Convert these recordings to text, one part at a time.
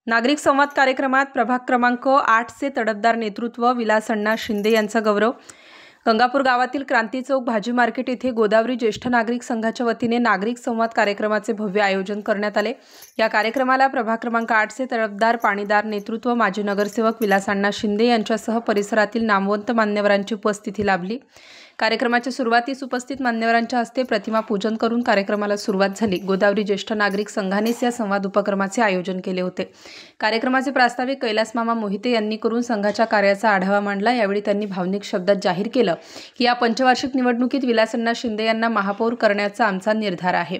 नागरिक संवाद कार्यक्रमात प्रभाग क्रमांक 8चे तडफदार नेतृत्व विलासअण्णा शिंदे यांचा गौरव। गंगापूर गावातील क्रांती चौक भाजी मार्केट येथे गोदावरी ज्येष्ठ नागरिक संघाच्या वतीने नागरिक संवाद कार्यक्रमाचे भव्य आयोजन करण्यात आले। या कार्यक्रमाला प्रभाग क्रमांक 8चे तडफदार पाणीदार नेतृत्व माजी नगरसेवक विलासअण्णा शिंदे यांच्यासह परिसरातील नामवंत मान्यवरांची उपस्थिती लाभली। कार्यक्रमाच्या सुरुवातीस उपस्थित मान्यवरांच्या हस्ते प्रतिमा पूजन करून कार्यक्रमाला सुरुवात झाली। गोदावरी ज्येष्ठ नागरिक संघानेच या संवाद उपक्रमाचे आयोजन केले होते। कार्यक्रमाचे प्रास्ताविक कैलास मामा मोहिते यांनी करून संघाच्या कार्याचा आढावा मांडला। यावेळी त्यांनी भावनिक शब्दात जाहीर केलं की या पंचवार्षिक निवडणुकीत विलासअण्णा शिंदे यांना महापौर करण्याचा आमचा निर्धार आहे।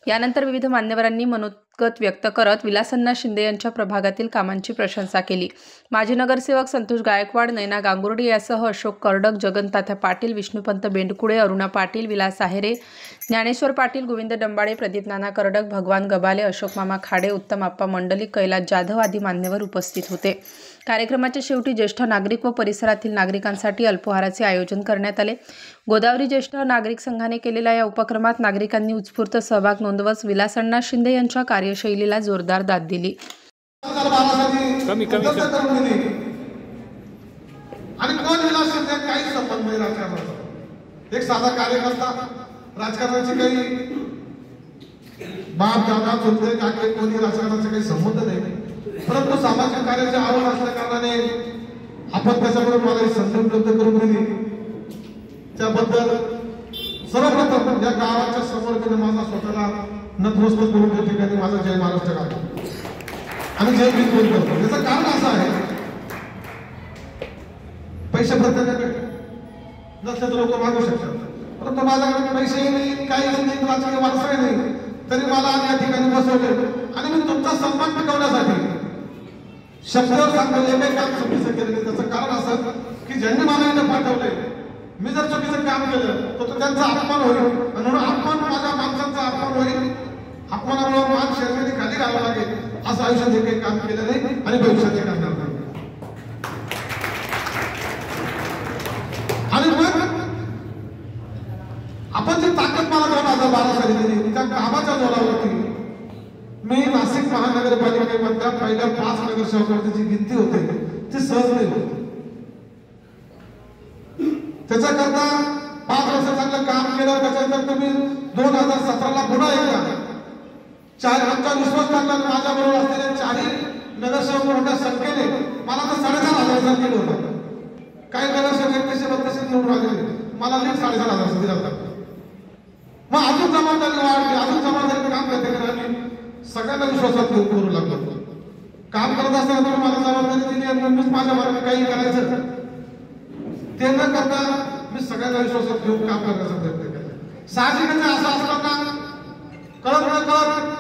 यानंतर विविध मान्यवरांनी मनोगत व्यक्त करत विलासअण्णा शिंदे यांच्या प्रभागातील कामांची प्रशंसा केली। माजी नगरसेवक संतोष गायकवाड, नैना गांगुर्डे यासह अशोक कर्डक, जगनतात्या पाटील, विष्णुपंत बेंडकुळे, अरुणा पाटील, विलास आहेरे, ज्ञानेश्वर पाटील, गोविंद डंबाळे, प्रदीप नाना कर्डक, भगवान गबाले, अशोक मामा खाडे, उत्तम आप्पा मंडलिक, कैलास जाधव आदी मान्यवर उपस्थित होते। कार्यक्रमाच्या शेवटी ज्येष्ठ नागरिक व परिसरातील नागरिकांसाठी अल्पहाराचे आयोजन करण्यात आले। गोदावरी ज्येष्ठ नागरिक संघाने केलेल्या या उपक्रमात नागरिकांनी उत्स्फूर्त सहभाग नोंदवत विलासअण्णा शिंदे यांच्या कार्यशैलीला जोरदार दाद दिली। आणि कोण विलास शिंदे काही संबंध नाही राजकारणाचा। एक साधा कार्यकर्ता, राजकारणाची काही बाप दादा चुलते काके कोणी राजकारणाचा काही संबंध नाही, परंतु सामाजिक कार्याची आवड असल्या कारणाने आपण त्याच्याकडून मला ही संधी उपलब्ध करून दिली, त्याबद्दल सर्वप्रथम या गावाच्या समोर तिने माझा स्वतःला नतमस्तक करून त्या ठिकाणी माझा जय महाराष्ट्र गातो आणि जय भीम बोलतो। याचं कारण असं आहे, पैसे प्रत्येकाकडे नसले तर लोक मागू शकतात, परंतु माझ्याकडे पैसेही नाही, काहीच नाही, राजकीय वारसाही नाही, तरी मला या ठिकाणी बसवले आणि मी तुमचा सन्मान टिकवण्यासाठी शब्दावर सांगतो एक काम चुकीचं केलं। त्याचं कारण असं की ज्यांनी मला इथं पाठवले, मी जर चुकीचं काम केलं तर त्यांचा अपमान होईल आणि म्हणून अपमान माझ्या माणसांचा अपमान होईल, अपमानामुळे मान शर्मेने खाली घालावं लागेल असं आयुष्यात हे काही काम केलं नाही आणि भविष्यात हे करणार नाही। आणि मग आपण जी ताकद मला 2012 साली दिली त्या कामाच्या जोरावरती मी नाशिक महानगरपालिकेमधल्या पहिल्या 5 नगरसेवकांची जी गिनती होते ती सहज नाही होती। त्याच्याकरता 5 वर्ष चांगलं काम केलं, त्याच्यानंतर तुम्ही 2017ला पुन्हा एकदा आमचा विश्वास टाकला, माझ्याबरोबर असलेल्या 4 नगरसेवक मोठ्या संख्येने मला तर 4,500 केलं होतं। काही नगरसेवक 132 निवडून आलेले, मला लीड 4,500 दिला होता। मग अजून जबाबदारी वाढली, अजून जबाबदारी काम करते आणि सगळ्यांना विश्वासात घेऊन करू लागलो। काम करत असताना तुम्ही मला जबाबदारी दिली आणि मीच माझ्या मार्गाने काही करायचं ते न करता मी सगळ्यांना विश्वासात घेऊन काम करण्याचा प्रयत्न केला। साहजिकच असं असताना कळत नकळत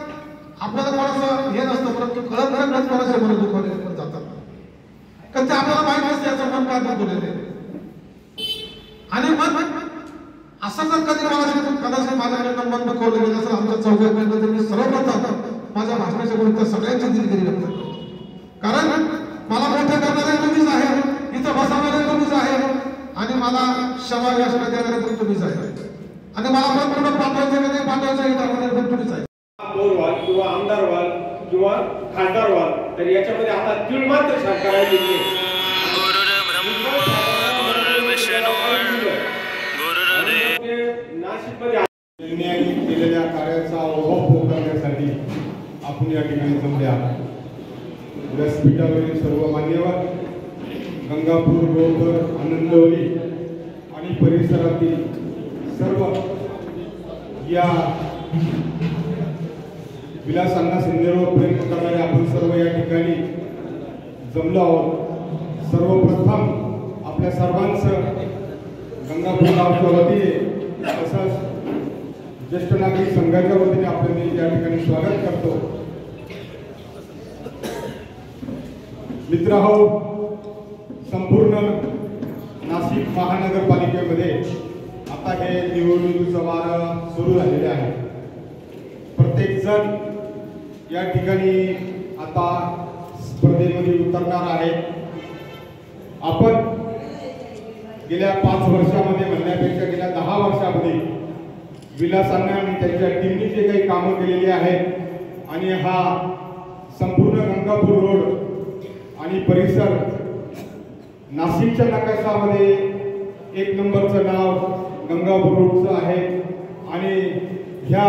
आपल्याला कोणाचं हे नसतं, परंतु कळत नकळत कोणाचे मन दुखवले पण जातात, कारण ते आपल्याला माहित नसते याचं मन काय दुखवलेले। आणि मग असं जर कधी मला कदाचित माझ्याकडे मन दुखवलं गेलं असेल आमच्या चौघांकडे, तर मी सर्वप्रथम माझ्या भाषणाच्या गुरुत्व सगळ्यांची दिलगिरी व्यक्त करतो, कारण मला मोठे करणारे तुम्हीच आहे, इथं बसवणारे तुम्हीच आहे आणि मला क्षमा याचना देणारे पण तुम्हीच आहे आणि मला पण पुढे पाठवायचं नाही पाठवायचं हे ठरवणारे पण तुम्हीच आहे। पौर व्हाल किंवा आमदार व्हाल किंवा खासदार व्हाल तर याच्यामध्ये आता तीळ मात्र करायची नाही। नाशिकमध्ये केलेल्या कार्याचा अनुभव करण्यासाठी आपण या ठिकाणी जमले आहात। व्यासपीठावरील सर्व मान्यवर, गंगापूर, गोबर, आनंदवली आणि परिसरातील सर्व या विलासअण्णा शिंदेवर प्रेम करणारे आपण सर्व या ठिकाणी जमलो आहोत। सर्वप्रथम आपल्या सर्वांचं गंगापूर गावच्या वतीने तसंच ज्येष्ठ नागरिक संघाच्या वतीने आपण या ठिकाणी स्वागत करतो। मित्रहो, संपूर्ण नाशिक महानगरपालिकेमध्ये आता हे निवडणुकीचं वारं सुरू झालेले आहे। प्रत्येक जण या ठिकाणी आता स्पर्धेमध्ये उतरणार आहे। आपण गेल्या 5 वर्षामध्ये म्हणण्यापेक्षा गेल्या 10 वर्षामध्ये विलासअण्णा आणि त्यांच्या टीमने जे काही कामं केलेली आहेत आणि हा संपूर्ण गंगापूर रोड आणि परिसर नाशिकच्या नकाशामध्ये एक नंबरचं नाव गंगापूर रोडचं आहे आणि ह्या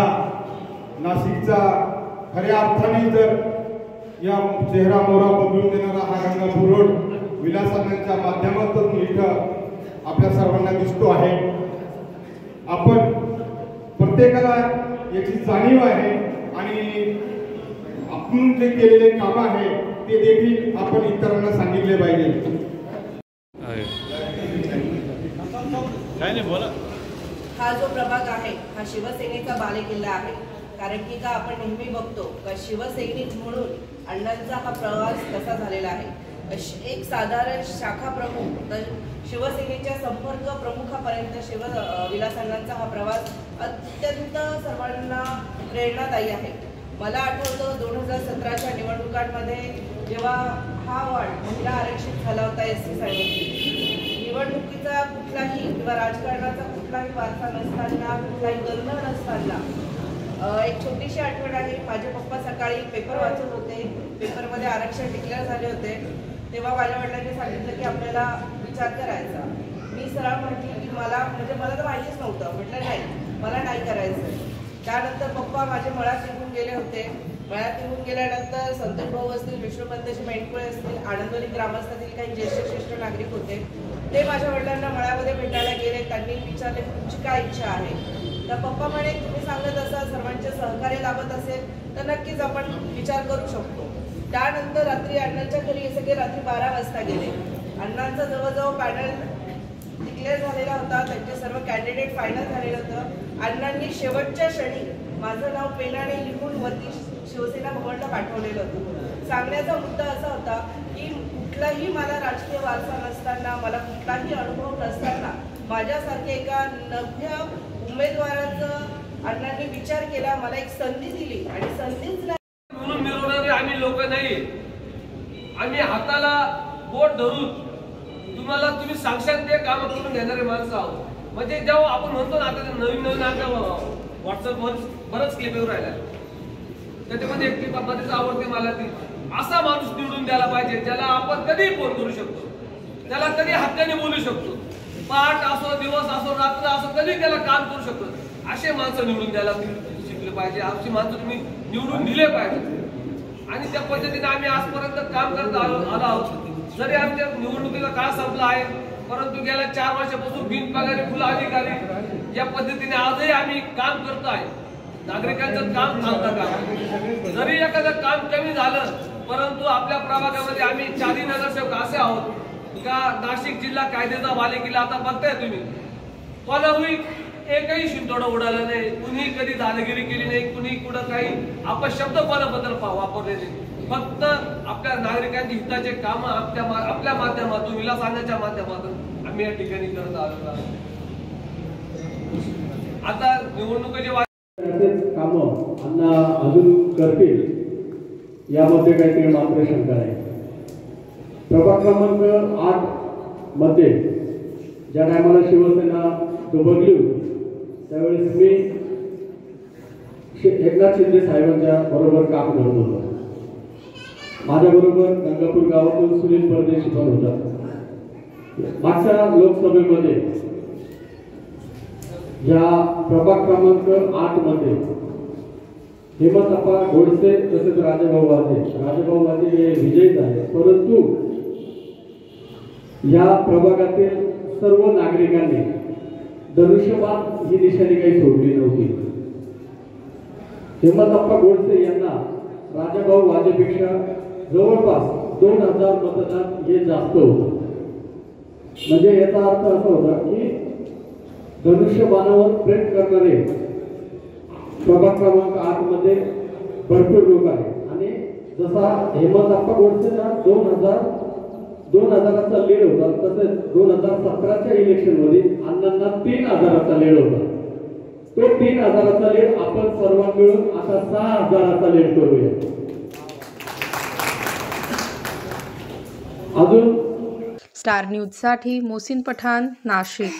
नाशिकचा खऱ्या अर्थाने जर या चेहरा मोहरा बदलून देणारा हा गंगापूर रोड विलासांच्या माध्यमातून इथं आपल्या सर्वांना दिसतो आहे। आपण प्रत्येकाला याची जाणीव आहे आणि आपण जे केलेले काम आहे ते देखील आपण इतरांना सांगितले पाहिजे। हा जो प्रभाग आहे हा शिवसेनेचा बालेकिल्ला आहे, कारण की का आपण नेहमी बघतो का शिवसैनिक म्हणून अण्णांचा हा प्रवास कसा झालेला आहे। एक साधारण शाखा प्रमुख तर शिवसेनेच्या संपर्क प्रमुखापर्यंत विलास अण्णांचा हा प्रवास अत्यंत सर्वांना प्रेरणादायी आहे। मला आठवतं 2017च्या निवडणुकांमध्ये जेव्हा हा वार्ड महिला आरक्षित झाला होता SC साठी, निवडणुकीचा कुठलाही किंवा राजकारणाचा कुठलाही वारसा नसताना, कुठलाही गंध नसताना एक छोटीशी आठवण आहे। माझे पप्पा सकाळी पेपर वाचत होते, पेपरमध्ये आरक्षण डिक्लेअर झाले होते, तेव्हा माझ्या वडिलांनी सांगितलं की आपल्याला विचार करायचा। मी सरळ म्हटली की मला तर माहितीच नव्हतं, म्हटलं नाही मला नाही करायचं। त्यानंतर पप्पा माझे मळ्यात निघून गेले होते, मळ्यात निघून गेल्यानंतर संतोष भाऊ असतील, विष्णुपंतजी मेंढकुळे असतील, आनंदवली ग्रामस्थातील काही ज्येष्ठ नागरिक होते, ते माझ्या वडिलांना मळ्यामध्ये भेटायला गेले। त्यांनी विचारले तुमची काय इच्छा आहे, तर पप्पा म्हणे तुम्ही सांगत असाल सर्वांचे सहकार्य लाभत असेल तर नक्कीच आपण विचार करू शकतो। त्यानंतर रात्री अण्णांच्या घरी हे सगळे रात्री 12 वाजता गेले। अण्णांचा जवळजवळ पॅनल डिक्लेअर झालेला होता, त्यांचे सर्व कॅन्डिडेट फायनल झालेलं होतं। अण्णांनी शेवटच्या क्षणी माझं नाव पेनाने लिहून वरती शिवसेना भवनला पाठवलेलं होतं। सांगण्याचा मुद्दा असा होता की कुठलाही मला राजकीय वारसा नसताना, मला कुठलाही अनुभव नसताना माझ्यासारख्या एका नव्या उमेदवाराचं अण्णांनी विचार केला, मला एक संधी दिली आणि संधीच म्हणून मिरवणारे आम्ही लोक नाही, आम्ही हाताला बोट धरून तुम्ही सांगशाल ते काम करून घेणारे माणसं आहोत। म्हणजे जेव्हा आपण म्हणतो ना आता नवीन आमच्या व्हॉट्सअपवर बरंच क्लिप येऊन राहिला, त्याच्यामध्ये एक क्लिप मध्येच आवडते मला ती, असा माणूस निवडून द्यायला पाहिजे ज्याला आपण कधीही फोन करू शकतो, त्याला कधी हक्काने बोलू शकतो, पहाट असो दिवस असो रात्र असो कधी त्याला काम करू शकतो, असे माणसं निवडून द्यायला शिकले पाहिजे, अशी माणसं तुम्ही निवडून दिले पाहिजे। आणि त्या पद्धतीने आम्ही आजपर्यंत काम करत आलो आहोत। जरी आमच्या निवडणुकीचा काळ संपला आहे, परंतु गेल्या 4 वर्षापासून बिनपगारी फुल अधिकारी या पद्धतीने आजही आम्ही काम करतो आहे। नागरिकांचं काम थांबतं का? जरी एखादं काम कमी झालं, परंतु आपल्या प्रभागामध्ये आम्ही 4 नगरसेवक असे आहोत का नाशिक जिल्हा कायद्याचा बालेकिल्ला आता बघताय तुम्ही, कोणाही एकही शिंतोडा उडाला नाही, कुणी कधी दादागिरी केली नाही, कुणी कुठं काही अपशब्द कोणाबद्दल वापरले नाही। फक्त आपल्या नागरिकांची हिताचे काम आपल्या माध्यमातून विलास अण्णांच्या माध्यमातून आम्ही या ठिकाणी करत आलो आहोत। आता निवडणुकीचे काम अण्णा अजून करतील यामध्ये काहीतरी मात्र शंका आहे। प्रभाग क्रमांक 8 मध्ये ज्या टायमाला शिवसेना दुबगली त्यावेळेस मी एकनाथ शिंदे साहेबांच्या बरोबर काम करत होतो। माझ्या बरोबर गंगापूर गावातून सुनील परदेशी पण होता। मागच्या लोकसभेमध्ये या प्रभाग क्रमांक 8 मध्ये हेमंतप्पा गोडसे तसेच राजाभाऊ वाजे हे विजयी झाले, परंतु या प्रभागातील सर्व नागरिकांनी धनुष्यबाण ही निशाणी काही सोडली नव्हती। हेमंतप्पा गोडसे यांना राजाभाऊ वाजेपेक्षा जवळपास 2000 मतदान हे जास्त होतं। म्हणजे याचा अर्थ असा होता की धनुष्यबाणावर प्रेम करणारे प्रभाग क्रमांक 8 मध्ये भरपूर लोक आहेत। आणि जसा हेमंतप्पा गोडसेला 2000चा लीड होता, तसेच 2017च्या इलेक्शन मध्ये अण्णांना 3000चा लीड होता। तो 3000चा लीड आपण सर्वांनी मिळून आता 6000चा लीड करूया। स्टार न्यूज साठी मोहसिन पठाण, नाशिक।